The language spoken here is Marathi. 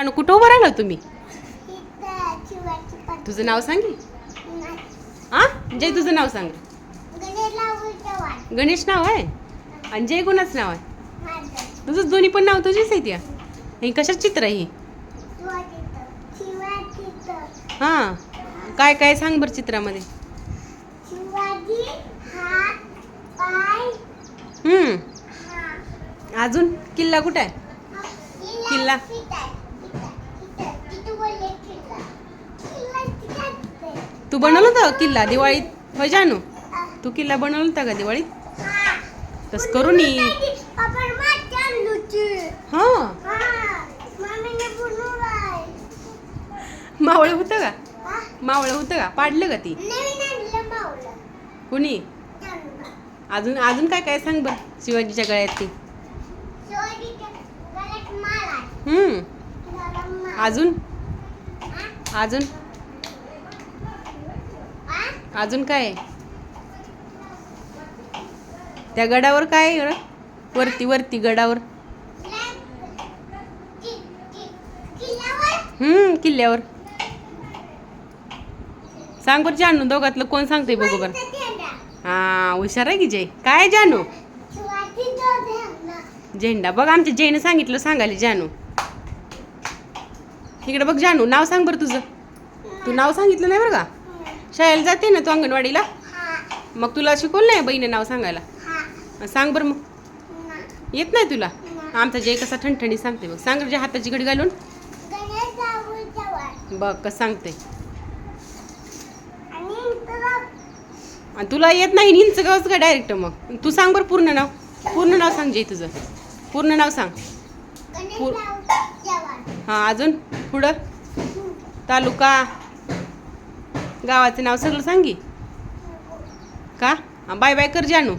जानू कुठं उभं राहिला तुम्ही? तुझं नाव सांगी. हा जय तुझं नाव सांग. गणेश नाव आहे आणि जय कोणाचं नाव आहे? तुझं दोन्ही पण नाव तुझीच आहे. हे कशाच चित्र आहे? हां काय काय सांग बरं चित्रामध्ये. अजून किल्ला कुठं आहे? किल्ला तू बनवलं होतं किल्ला दिवाळीत? होय जानू तू किल्ला बनवला होता का दिवाळीत? तस करून हां मावळं होतं का? मावळं होतं का? पाडलं का ती कुणी? अजून अजून काय काय सांग बरं शिवाजीच्या गळ्यात ती. अजून अजून अजून काय त्या गडावर काय आहे? वरती वरती गडावर किल्ल्यावर सांग बरं जानू दोघातलं कोण सांगते बघू बरं. हा हुशार आहे की जय. काय जानू? झेंडा बघ आमच्या जयने सांगितलं सांगायला जानू. इकडे बघ जानू नाव सांग बरं तुझं. तू नाव सांगितलं नाही बरं का? शाळेला जाते ना तू अंगणवाडीला? मग तुला शिकवलं नाही बहिणी नाव सांगायला? सांग बरं मग. येत नाही तुला? आमचा जय कसा ठणठणी सांगते बघ. सांग जे हाताची घडी घालून बघ कसं सांगते. आणि तुला येत नाही हिंच गावच का डायरेक्ट? मग तू सांग बरं पूर्ण नाव. पूर्ण नाव सांग जय तुझं. पूर्ण नाव सांग. हां अजून पुढं तालुका गावाचं नाव सगळं सांगी का? बाय बाय कर जानू.